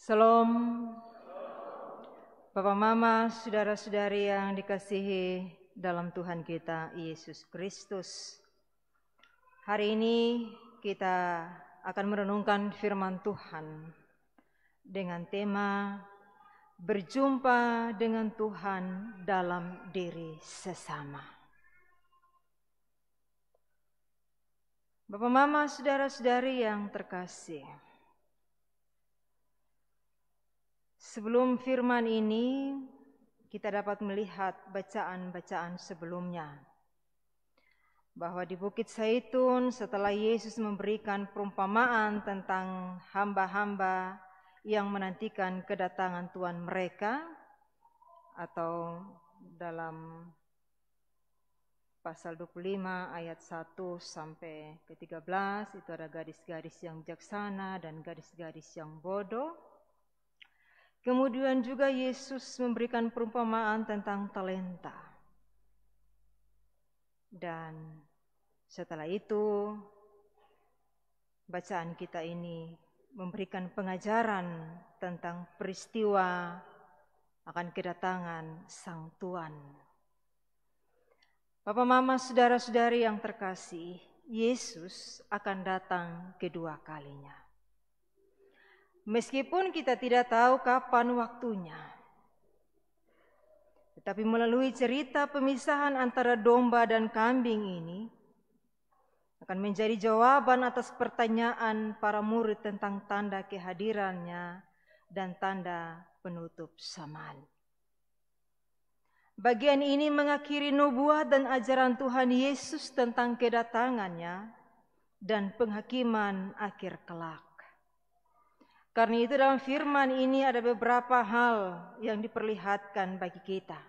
Salam, Bapak Mama, saudara-saudari yang dikasihi dalam Tuhan kita Yesus Kristus. Hari ini kita akan merenungkan firman Tuhan dengan tema berjumpa dengan Tuhan dalam diri sesama. Bapak Mama, saudara-saudari yang terkasih, sebelum firman ini, kita dapat melihat bacaan-bacaan sebelumnya. Bahwa di Bukit Zaitun setelah Yesus memberikan perumpamaan tentang hamba-hamba yang menantikan kedatangan Tuhan mereka, atau dalam pasal 25 ayat 1 sampai ke 13, itu ada gadis-gadis yang bijaksana dan gadis-gadis yang bodoh. Kemudian juga Yesus memberikan perumpamaan tentang talenta. Dan setelah itu, bacaan kita ini memberikan pengajaran tentang peristiwa akan kedatangan Sang Tuhan. Bapak, Mama, saudara-saudari yang terkasih, Yesus akan datang kedua kalinya. Meskipun kita tidak tahu kapan waktunya, tetapi melalui cerita pemisahan antara domba dan kambing ini akan menjadi jawaban atas pertanyaan para murid tentang tanda kehadirannya dan tanda penutup zaman. Bagian ini mengakhiri nubuat dan ajaran Tuhan Yesus tentang kedatangannya dan penghakiman akhir kelak. Karena itu dalam firman ini ada beberapa hal yang diperlihatkan bagi kita.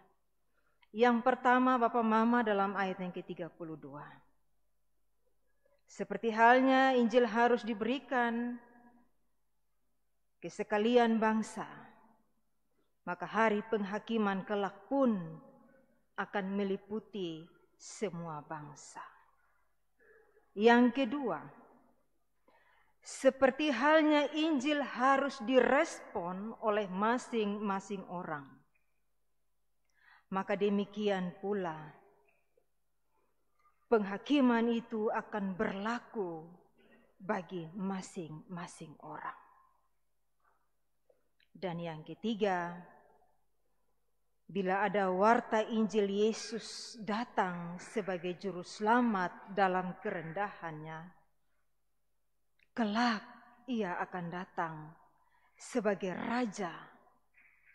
Yang pertama, Bapak Mama, dalam ayat yang ke-32. Seperti halnya Injil harus diberikan ke sekalian bangsa, maka hari penghakiman kelak pun akan meliputi semua bangsa. Yang kedua, seperti halnya Injil harus direspon oleh masing-masing orang, maka demikian pula penghakiman itu akan berlaku bagi masing-masing orang. Dan yang ketiga, bila ada warta Injil Yesus datang sebagai juru selamat dalam kerendahannya, kelak ia akan datang sebagai raja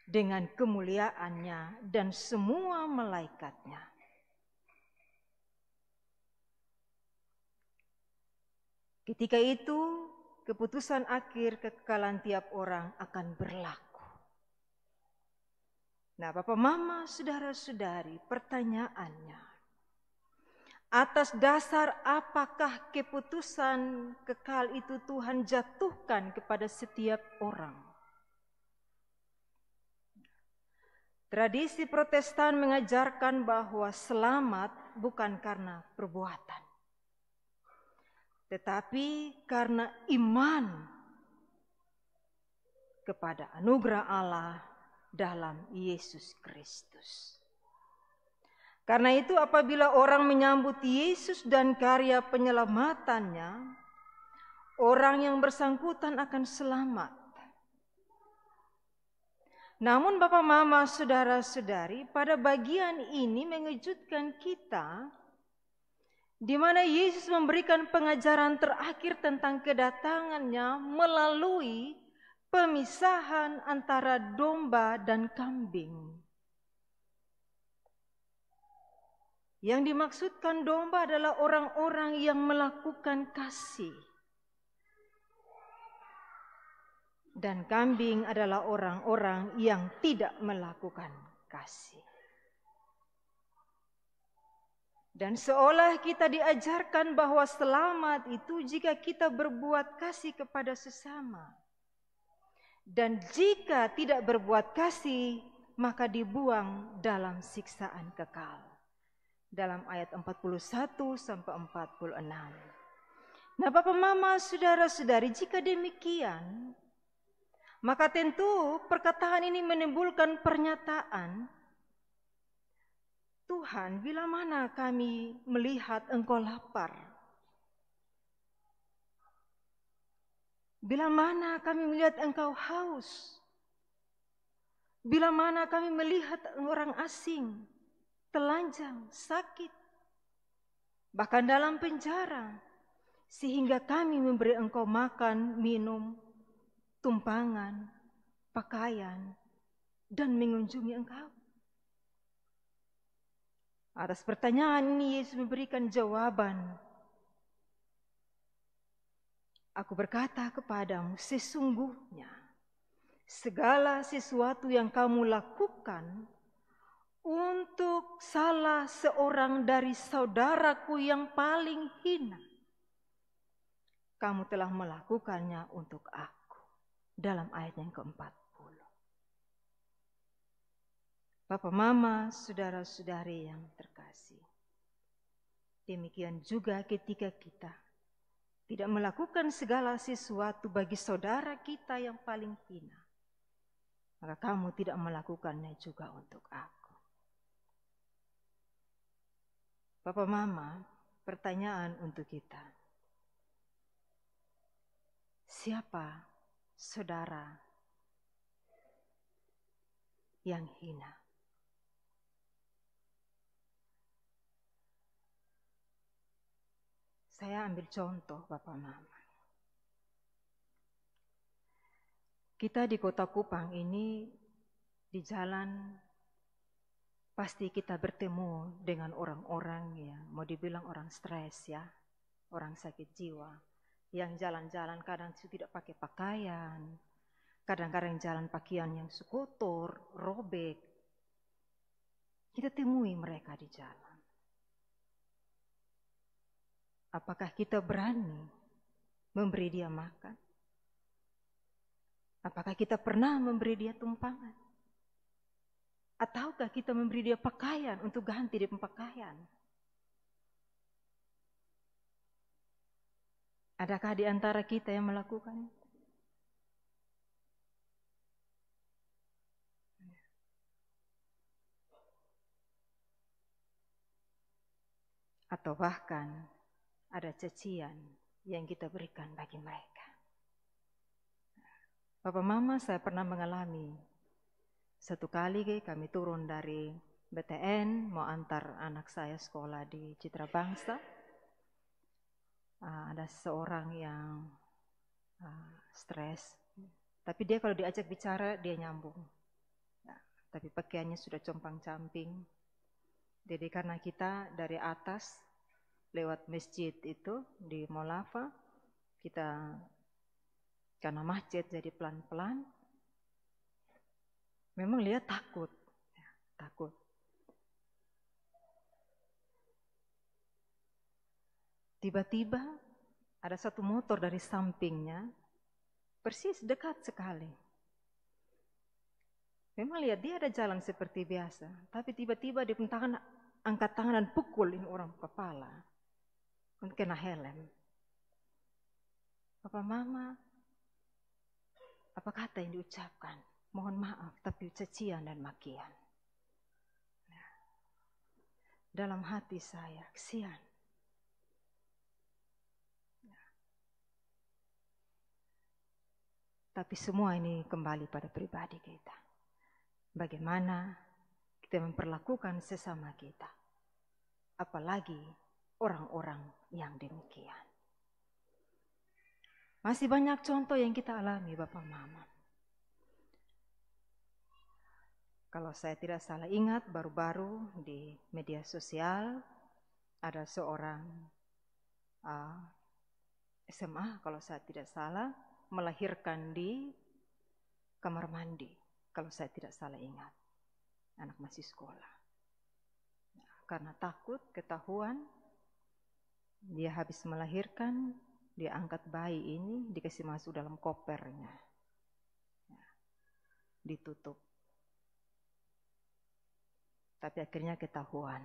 dengan kemuliaannya dan semua malaikatnya. Ketika itu, keputusan akhir kekekalan tiap orang akan berlaku. Nah, Bapak, Mama, saudara-saudari, pertanyaannya, atas dasar apakah keputusan kekal itu Tuhan jatuhkan kepada setiap orang? Tradisi Protestan mengajarkan bahwa selamat bukan karena perbuatan, tetapi karena iman kepada anugerah Allah dalam Yesus Kristus. Karena itu apabila orang menyambut Yesus dan karya penyelamatannya, orang yang bersangkutan akan selamat. Namun Bapak, Mama, saudara-saudari, pada bagian ini mengejutkan kita, di mana Yesus memberikan pengajaran terakhir tentang kedatangannya melalui pemisahan antara domba dan kambing. Yang dimaksudkan domba adalah orang-orang yang melakukan kasih. Dan kambing adalah orang-orang yang tidak melakukan kasih. Dan seolah kita diajarkan bahwa selamat itu jika kita berbuat kasih kepada sesama. Dan jika tidak berbuat kasih, maka dibuang dalam siksaan kekal. Dalam ayat 41 sampai 46. Nah, Bapak, Mama, saudara-saudari, jika demikian, Maka tentu perkataan ini menimbulkan pernyataan, Tuhan, bila mana kami melihat Engkau lapar? Bila mana kami melihat Engkau haus? Bila mana kami melihat orang asing, telanjang, sakit, bahkan dalam penjara, sehingga kami memberi Engkau makan, minum, tumpangan, pakaian, dan mengunjungi Engkau? Atas pertanyaan ini Yesus memberikan jawaban. Aku berkata kepadamu, sesungguhnya segala sesuatu yang kamu lakukan untuk salah seorang dari saudaraku yang paling hina, kamu telah melakukannya untuk aku. Dalam ayat yang ke-40. Bapak, Mama, saudara-saudari yang terkasih, demikian juga ketika kita tidak melakukan segala sesuatu bagi saudara kita yang paling hina, maka kamu tidak melakukannya juga untuk aku. Bapak, Mama, pertanyaan untuk kita. Siapa saudara yang hina? Saya ambil contoh, Bapak, Mama. Kita di Kota Kupang ini, di jalan pasti kita bertemu dengan orang-orang yang mau dibilang orang stres ya, orang sakit jiwa, yang jalan-jalan kadang tidak pakai pakaian, kadang-kadang jalan pakaian yang kotor, robek. Kita temui mereka di jalan. Apakah kita berani memberi dia makan? Apakah kita pernah memberi dia tumpangan? Ataukah kita memberi dia pakaian untuk ganti di pakaian? Adakah di antara kita yang melakukan itu? Atau bahkan ada cacian yang kita berikan bagi mereka. Bapak, Mama, saya pernah mengalami satu kali kami turun dari BTN mau antar anak saya sekolah di Citra Bangsa. Ada seorang yang stres, tapi dia kalau diajak bicara dia nyambung. Tapi pakaiannya sudah compang-camping. Jadi karena kita dari atas lewat masjid itu di Molava, kita karena macet jadi pelan-pelan. Memang lihat takut, takut. Tiba-tiba ada satu motor dari sampingnya, persis dekat sekali. Memang lihat dia ada jalan seperti biasa, tapi tiba-tiba dia angkat tangan dan pukul ini orang kepala, kena helm. Bapak, Mama, apa kata yang diucapkan? Mohon maaf, tapi cacian dan makian. Dalam hati saya, kesian. Tapi semua ini kembali pada pribadi kita. Bagaimana kita memperlakukan sesama kita, apalagi orang-orang yang demikian. Masih banyak contoh yang kita alami, Bapak, Mama. Kalau saya tidak salah ingat, baru-baru di media sosial ada seorang SMA, kalau saya tidak salah, melahirkan di kamar mandi. Kalau saya tidak salah ingat, anak masih sekolah. Karena takut ketahuan, dia habis melahirkan, dia angkat bayi ini, dikasih masuk dalam kopernya, ditutup. Tapi akhirnya ketahuan.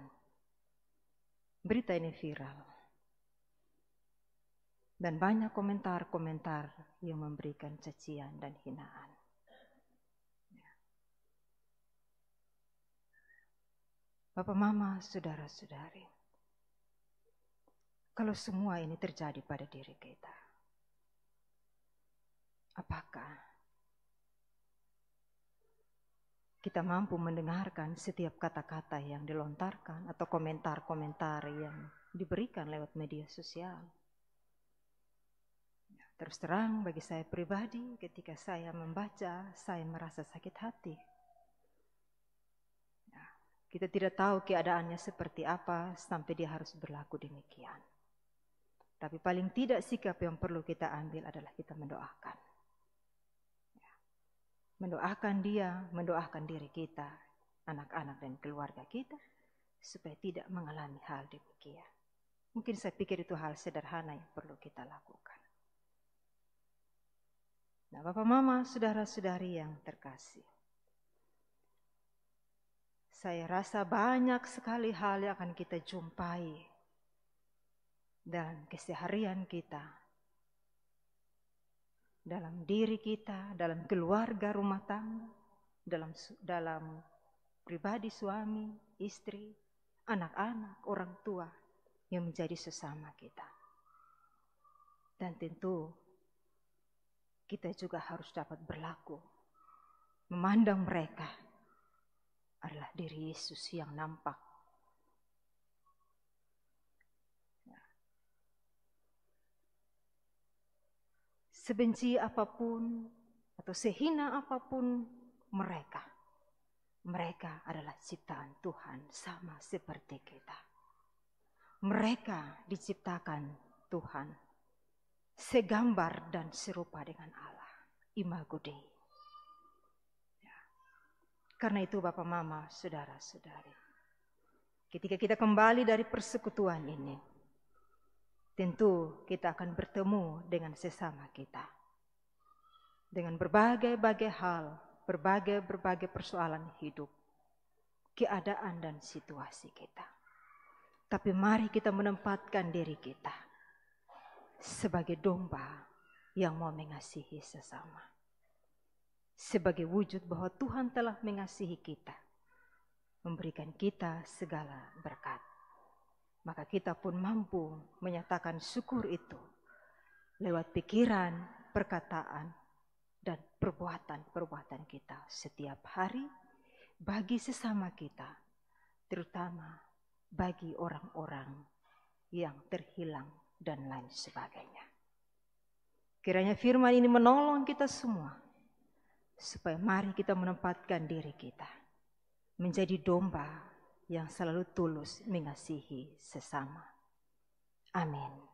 Berita ini viral. Dan banyak komentar-komentar yang memberikan cacian dan hinaan. Bapak, Mama, saudara-saudari, kalau semua ini terjadi pada diri kita, apakah kita mampu mendengarkan setiap kata-kata yang dilontarkan atau komentar-komentar yang diberikan lewat media sosial? Terus terang bagi saya pribadi, ketika saya membaca, saya merasa sakit hati. Kita tidak tahu keadaannya seperti apa sampai dia harus berlaku demikian. Tapi paling tidak sikap yang perlu kita ambil adalah kita mendoakan. Mendoakan dia, mendoakan diri kita, anak-anak dan keluarga kita, supaya tidak mengalami hal demikian. Mungkin saya pikir itu hal sederhana yang perlu kita lakukan. Nah, Bapak, Mama, saudara-saudari yang terkasih, saya rasa banyak sekali hal yang akan kita jumpai dalam keseharian kita, dalam diri kita, dalam keluarga rumah tangga, dalam pribadi suami, istri, anak-anak, orang tua yang menjadi sesama kita. Dan tentu kita juga harus dapat berlaku, memandang mereka adalah diri Yesus yang nampak. Sebenci apapun atau sehina apapun mereka adalah ciptaan Tuhan sama seperti kita. Mereka diciptakan Tuhan segambar dan serupa dengan Allah, Imago Dei. Karena itu Bapak, Mama, saudara-saudari, ketika kita kembali dari persekutuan ini, tentu kita akan bertemu dengan sesama kita. Dengan berbagai-bagai hal, berbagai persoalan hidup, keadaan dan situasi kita. Tapi mari kita menempatkan diri kita sebagai domba yang mau mengasihi sesama. Sebagai wujud bahwa Tuhan telah mengasihi kita, memberikan kita segala berkat. Maka kita pun mampu menyatakan syukur itu lewat pikiran, perkataan, dan perbuatan-perbuatan kita setiap hari bagi sesama kita, terutama bagi orang-orang yang terhilang dan lain sebagainya. Kiranya firman ini menolong kita semua, supaya mari kita menempatkan diri kita menjadi domba yang selalu tulus mengasihi sesama. Amin.